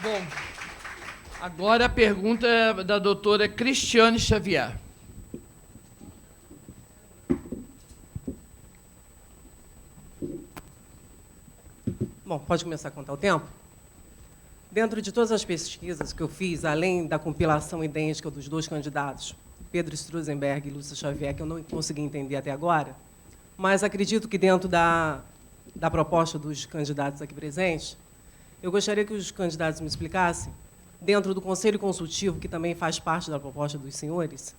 Bom, agora a pergunta é da doutora Cristiane Xavier. Bom, pode começar a contar o tempo? Dentro de todas as pesquisas que eu fiz, além da compilação idêntica dos dois candidatos, Pedro Struzenberg e Lúcia Xavier, que eu não consegui entender até agora, mas acredito que dentro da proposta dos candidatos aqui presentes, eu gostaria que os candidatos me explicassem, dentro do Conselho Consultivo, que também faz parte da proposta dos senhores,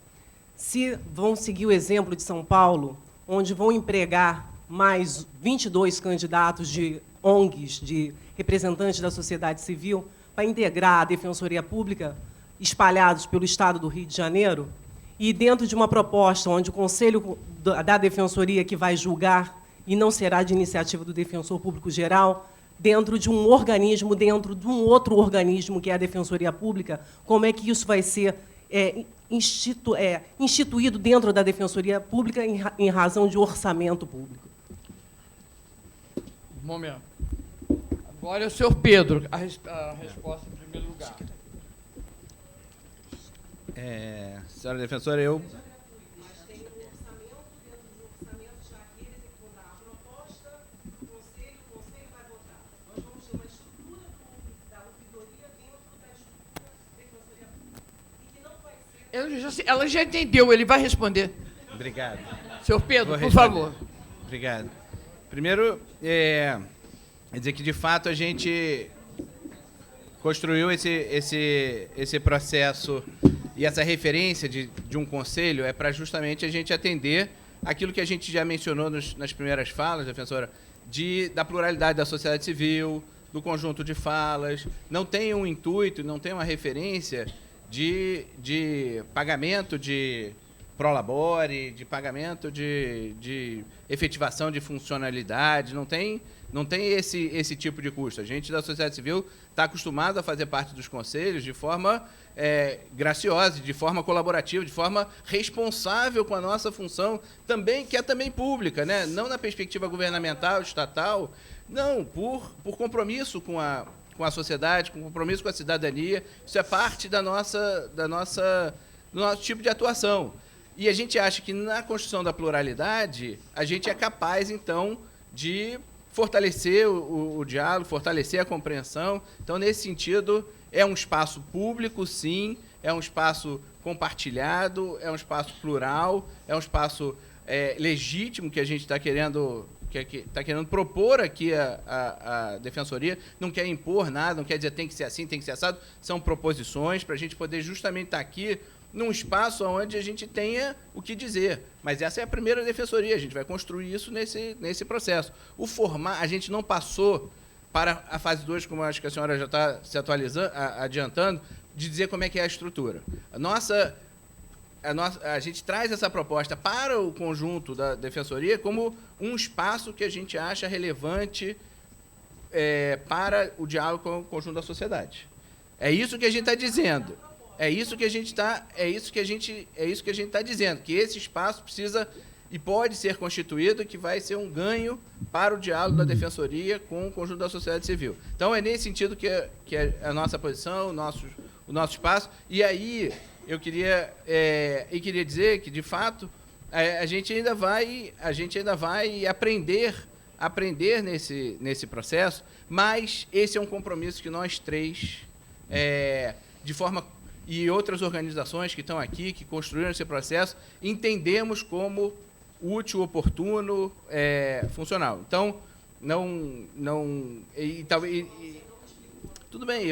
se vão seguir o exemplo de São Paulo, onde vão empregar mais 22 candidatos de ONGs, de representantes da sociedade civil, para integrar a Defensoria Pública espalhados pelo Estado do Rio de Janeiro, e dentro de uma proposta onde o Conselho da Defensoria que vai julgar, e não será de iniciativa do Defensor Público Geral, dentro de um organismo, dentro de um outro organismo, que é a Defensoria Pública, como é que isso vai ser instituído dentro da Defensoria Pública em razão de orçamento público? Um momento. Agora é o senhor Pedro, a resposta em primeiro lugar. Senhora defensora, eu... Mas tem um orçamento, dentro do orçamento, já aqueles que vão dar a proposta, o conselho vai votar. Nós vamos ter uma estrutura da ouvidoria dentro da estrutura da Defensoria Pública. E que não vai ser... Ela já entendeu, ele vai responder. Obrigado. Senhor Pedro, por responder. favor. Obrigado. Primeiro, quer dizer que, de fato, a gente construiu esse processo e essa referência de um conselho para justamente a gente atender aquilo que a gente já mencionou nas primeiras falas, defensora, da pluralidade da sociedade civil, do conjunto de falas. Não tem um intuito, não tem uma referência de pagamento de prolabore, de pagamento de efetivação de funcionalidade, não tem esse tipo de custo. A gente da sociedade civil está acostumado a fazer parte dos conselhos de forma graciosa, de forma colaborativa, de forma responsável com a nossa função, também, que é também pública, né? Não na perspectiva governamental, estatal, não, por compromisso com a sociedade, com compromisso com a cidadania. Isso é parte do nosso tipo de atuação. E a gente acha que, na construção da pluralidade, a gente é capaz, então, de fortalecer o diálogo, fortalecer a compreensão. Então, nesse sentido, é um espaço público, sim, é um espaço compartilhado, é um espaço plural, é um espaço legítimo que a gente está querendo propor aqui a Defensoria. Não quer impor nada, não quer dizer tem que ser assim, tem que ser assado. São proposições para a gente poder justamente estar aqui num espaço onde a gente tenha o que dizer. Mas essa é a primeira defensoria, a gente vai construir isso nesse processo. A gente não passou para a fase 2, como acho que a senhora já está se adiantando, de dizer como é que é a estrutura. A gente traz essa proposta para o conjunto da defensoria como um espaço que a gente acha relevante para o diálogo com o conjunto da sociedade. É isso que a gente está dizendo. É isso que a gente está dizendo, que esse espaço precisa e pode ser constituído, que vai ser um ganho para o diálogo da Defensoria com o conjunto da sociedade civil. Então, é nesse sentido que é a nossa posição, o nosso espaço. E aí, eu queria dizer que, de fato, a gente ainda vai aprender nesse processo, mas esse é um compromisso que nós três, de forma... e outras organizações que estão aqui, que construíram esse processo, entendemos como útil, oportuno, funcional. Então, tudo bem,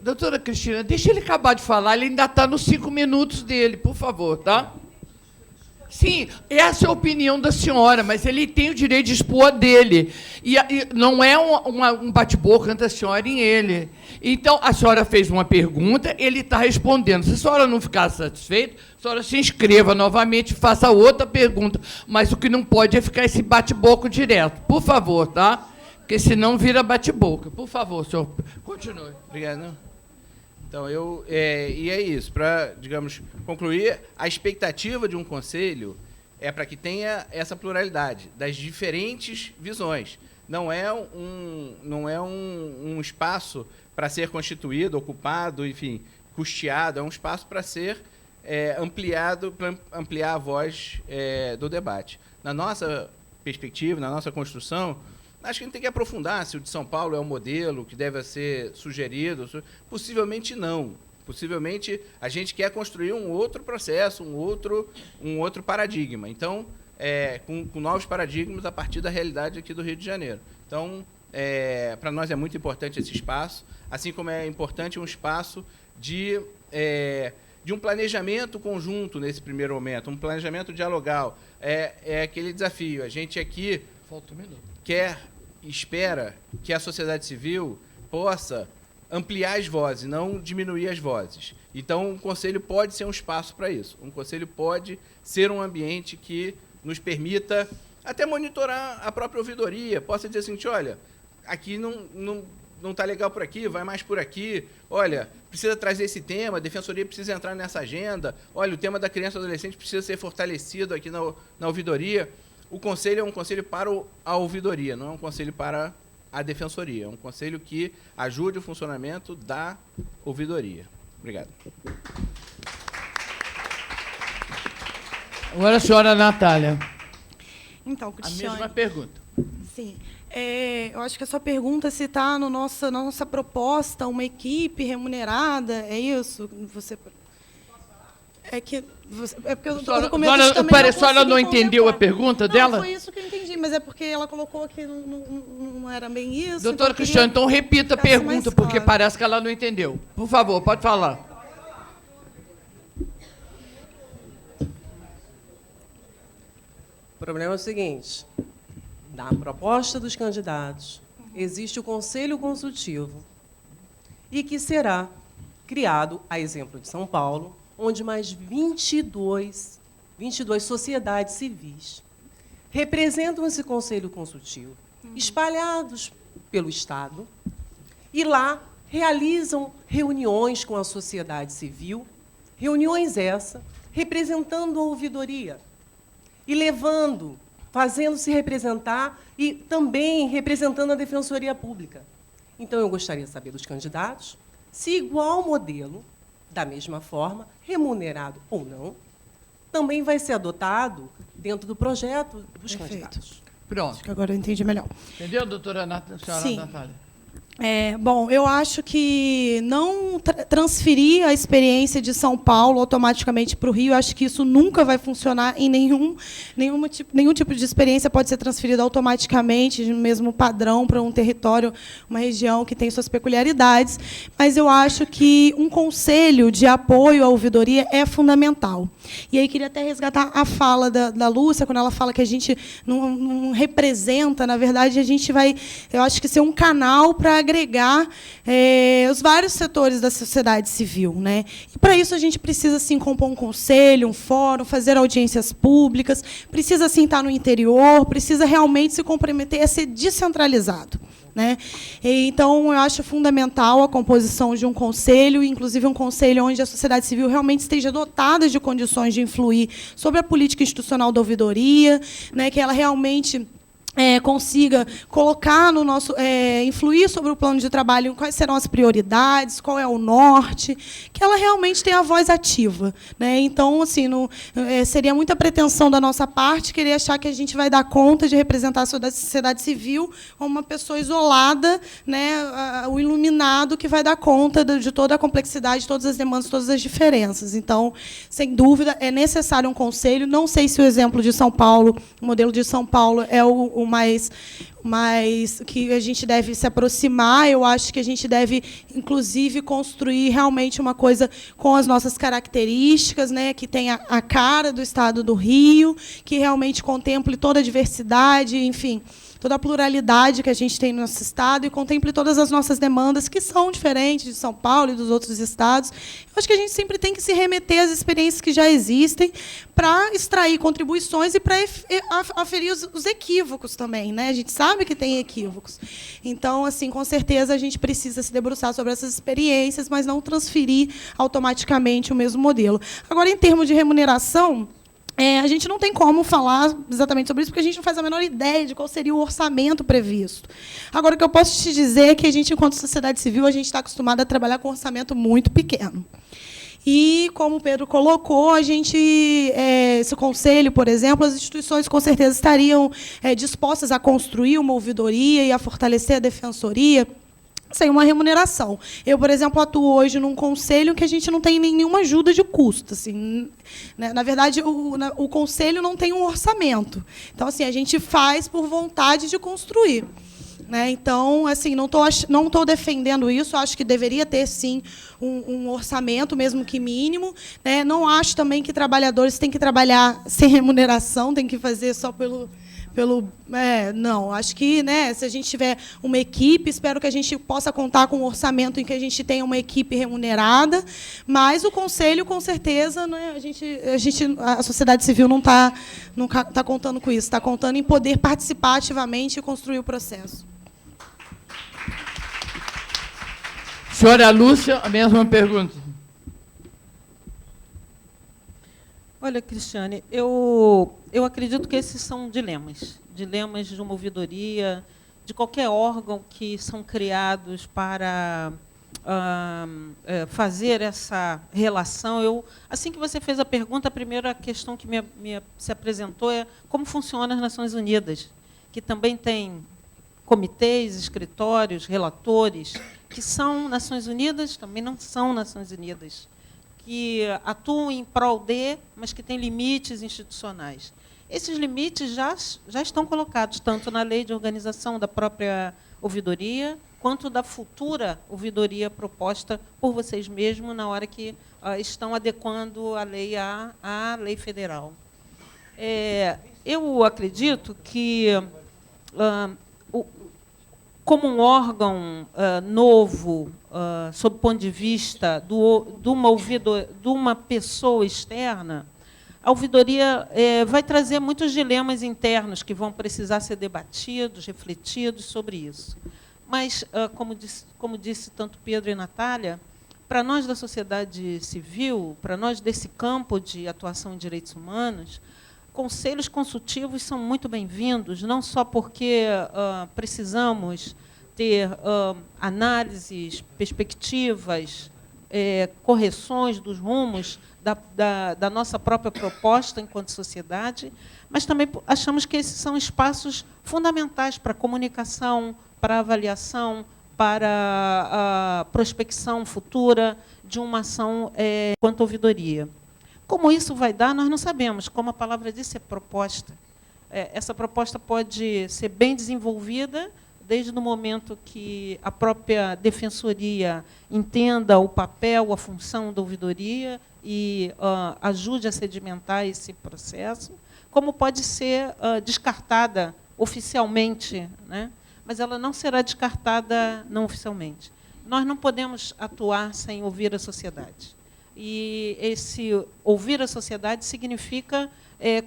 Doutora Cristina, deixa ele acabar de falar, ele ainda está nos 5 minutos dele, por favor, tá? Sim, essa é a opinião da senhora, mas ele tem o direito de expor a dele. E não é um bate-boca entre a senhora e ele. Então, a senhora fez uma pergunta, ele está respondendo. Se a senhora não ficar satisfeita, a senhora se inscreva novamente e faça outra pergunta. Mas o que não pode é ficar esse bate-boca direto. Por favor, tá? Porque senão vira bate-boca. Por favor, senhor, continue. Obrigado. Não? Então, e é isso, para, digamos, concluir, a expectativa de um conselho é para que tenha essa pluralidade das diferentes visões. não é um espaço para ser constituído, ocupado, enfim, custeado, é um espaço para ser ampliado, para ampliar a voz do debate. Na nossa perspectiva, na nossa construção, acho que a gente tem que aprofundar se o de São Paulo é o modelo que deve ser sugerido. Possivelmente não. Possivelmente a gente quer construir um outro processo, um outro paradigma. Então, com novos paradigmas a partir da realidade aqui do Rio de Janeiro. Então, para nós é muito importante esse espaço, assim como é importante um espaço de um planejamento conjunto nesse primeiro momento, um planejamento dialogal. É aquele desafio. A gente aqui espera que a sociedade civil possa ampliar as vozes, não diminuir as vozes. Então, um conselho pode ser um espaço para isso. Um conselho pode ser um ambiente que nos permita até monitorar a própria ouvidoria. Possa dizer assim, olha, aqui não está legal por aqui, vai mais por aqui. Olha, precisa trazer esse tema, a defensoria precisa entrar nessa agenda. Olha, o tema da criança e adolescente precisa ser fortalecido aqui na ouvidoria. O conselho é um conselho para a ouvidoria, não é um conselho para a defensoria. É um conselho que ajude o funcionamento da ouvidoria. Obrigado. Agora a senhora Natália. Então, A Cristiane, mesma pergunta. sim. Eu acho que a sua pergunta se está na nossa proposta uma equipe remunerada, é isso? Porque o documento também a senhora não entendeu a pergunta dela? Foi isso que eu entendi, mas é porque ela colocou que não era bem isso. Doutora Cristiane, então repita a pergunta, porque parece que ela não entendeu. Por favor, pode falar. O problema é o seguinte: na proposta dos candidatos, existe o Conselho Consultivo e que será criado, a exemplo de São Paulo, onde mais 22 sociedades civis representam esse Conselho Consultivo, espalhados pelo Estado, e lá realizam reuniões com a sociedade civil, reuniões essa, representando a ouvidoria e fazendo-se representar e também representando a Defensoria Pública. Então, eu gostaria de saber dos candidatos se igual modelo, da mesma forma, remunerado ou não, também vai ser adotado dentro do projeto dos candidatos. Pronto. Acho que agora eu entendi melhor. Entendeu, doutora senhora Sim. Natália? Bom, eu acho que não transferir a experiência de São Paulo automaticamente para o Rio, eu acho que isso nunca vai funcionar em nenhum tipo de experiência pode ser transferida automaticamente, no mesmo padrão, para um território, uma região que tem suas peculiaridades. Mas eu acho que um conselho de apoio à ouvidoria é fundamental. E aí queria até resgatar a fala da Lúcia, quando ela fala que a gente não representa, na verdade, a gente vai, eu acho que ser um canal para agregar os vários setores da sociedade civil, né? E para isso a gente precisa sim compor um conselho, um fórum, fazer audiências públicas, precisa sim estar no interior, precisa realmente se comprometer a ser descentralizado, né? Então, eu acho fundamental a composição de um conselho, inclusive um conselho onde a sociedade civil realmente esteja dotada de condições de influir sobre a política institucional da ouvidoria, né? Que ela realmente consiga colocar no nosso, influir sobre o plano de trabalho, quais serão as prioridades, qual é o norte, que ela realmente tenha a voz ativa, né? Então, assim, seria muita pretensão da nossa parte querer achar que a gente vai dar conta de representar a sociedade civil como uma pessoa isolada, né? O iluminado que vai dar conta de toda a complexidade, de todas as demandas, todas as diferenças. Então, sem dúvida, é necessário um conselho. Não sei se o exemplo de São Paulo, o modelo de São Paulo, é o mais que a gente deve se aproximar. Eu acho que a gente deve, inclusive, construir realmente uma coisa com as nossas características, né, que tenha a cara do Estado do Rio, que realmente contemple toda a diversidade, enfim, toda a pluralidade que a gente tem no nosso Estado e contemple todas as nossas demandas, que são diferentes de São Paulo e dos outros estados. Eu acho que a gente sempre tem que se remeter às experiências que já existem para extrair contribuições e para aferir os equívocos também, né? A gente sabe que tem equívocos. Então, assim, com certeza, a gente precisa se debruçar sobre essas experiências, mas não transferir automaticamente o mesmo modelo. Agora, em termos de remuneração, A gente não tem como falar exatamente sobre isso, porque a gente não faz a menor ideia de qual seria o orçamento previsto. Agora, o que eu posso te dizer é que a gente, enquanto sociedade civil, a gente está acostumado a trabalhar com um orçamento muito pequeno. E, como o Pedro colocou, a gente, esse conselho, por exemplo, as instituições com certeza estariam dispostas a construir uma ouvidoria e a fortalecer a defensoria sem uma remuneração. Eu, por exemplo, atuo hoje num conselho que a gente não tem nenhuma ajuda de custo. Assim, né? Na verdade, o conselho não tem um orçamento. Então, assim, a gente faz por vontade de construir. Né? Então, assim, não estou defendendo isso. Acho que deveria ter, sim, um orçamento, mesmo que mínimo. Né? Não acho também que trabalhadores têm que trabalhar sem remuneração, tem que fazer só não, acho que, né, se a gente tiver uma equipe, espero que a gente possa contar com um orçamento em que a gente tenha uma equipe remunerada, mas o conselho, com certeza, né, a sociedade civil não está contando com isso, está contando em poder participar ativamente e construir o processo. Senhora Lúcia, a mesma pergunta. Olha, Cristiane, eu acredito que esses são dilemas de uma ouvidoria, de qualquer órgão que são criados para fazer essa relação. Assim que você fez a pergunta, a primeira questão que se apresentou é como funciona as Nações Unidas, que também tem comitês, escritórios, relatores, que são Nações Unidas, também não são Nações Unidas, que atuam em prol mas que têm limites institucionais. Esses limites já estão colocados tanto na lei de organização da própria ouvidoria, quanto da futura ouvidoria proposta por vocês mesmos na hora que estão adequando a lei à lei federal. Eu acredito que, como um órgão novo, sob o ponto de vista de uma pessoa externa, a ouvidoria vai trazer muitos dilemas internos que vão precisar ser debatidos, refletidos sobre isso. Mas, como disse tanto Pedro e Natália, para nós da sociedade civil, para nós desse campo de atuação em direitos humanos, conselhos consultivos são muito bem-vindos, não só porque precisamos ter análises, perspectivas, correções dos rumos da nossa própria proposta enquanto sociedade, mas também achamos que esses são espaços fundamentais para a comunicação, para a avaliação, para a prospecção futura de uma ação enquanto ouvidoria. Como isso vai dar, nós não sabemos. Como a palavra disse, é proposta. Essa proposta pode ser bem desenvolvida desde o momento que a própria defensoria entenda o papel, a função da ouvidoria e ajude a sedimentar esse processo, como pode ser descartada oficialmente, né? Mas ela não será descartada não oficialmente. Nós não podemos atuar sem ouvir a sociedade. E esse ouvir a sociedade significa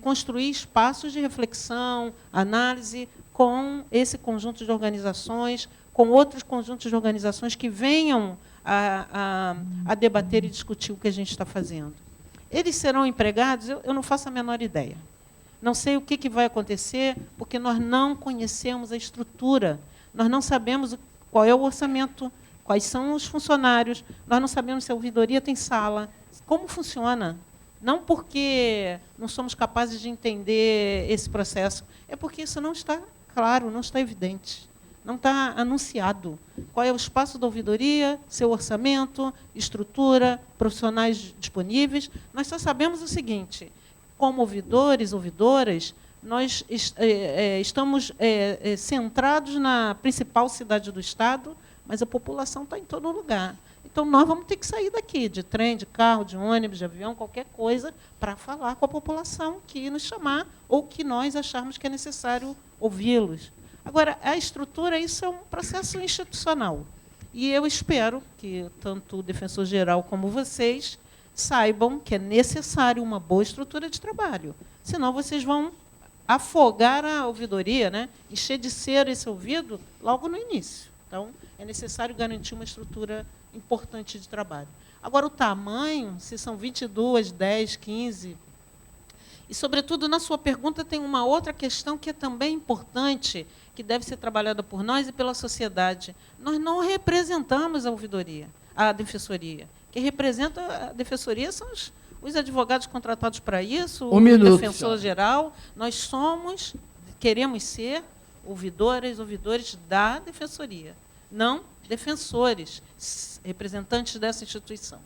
construir espaços de reflexão, análise, com esse conjunto de organizações, com outros conjuntos de organizações que venham a debater e discutir o que a gente está fazendo. Eles serão empregados? Eu não faço a menor ideia. Não sei o que vai acontecer, porque nós não conhecemos a estrutura, nós não sabemos qual é o orçamento, quais são os funcionários, nós não sabemos se a ouvidoria tem sala, como funciona. Não porque não somos capazes de entender esse processo, é porque isso não está claro, não está evidente, não está anunciado. Qual é o espaço da ouvidoria, seu orçamento, estrutura, profissionais disponíveis. Nós só sabemos o seguinte: como ouvidores, ouvidoras, nós estamos centrados na principal cidade do Estado, mas a população está em todo lugar. Então, nós vamos ter que sair daqui, de trem, de carro, de ônibus, de avião, qualquer coisa, para falar com a população que nos chamar ou que nós acharmos que é necessário ouvi-los. Agora, a estrutura, isso é um processo institucional. E eu espero que tanto o defensor-geral como vocês saibam que é necessário uma boa estrutura de trabalho. Senão, vocês vão afogar a ouvidoria, né? Encher de cera esse ouvido logo no início. Então, é necessário garantir uma estrutura importante de trabalho. Agora, o tamanho, se são 22, 10, 15, E, sobretudo, na sua pergunta, tem uma outra questão que é também importante, que deve ser trabalhada por nós e pela sociedade. Nós não representamos a ouvidoria, a defensoria. Quem representa a defensoria são os advogados contratados para isso, o defensor geral. Nós somos, queremos ser ouvidores da defensoria, não defensores, representantes dessa instituição.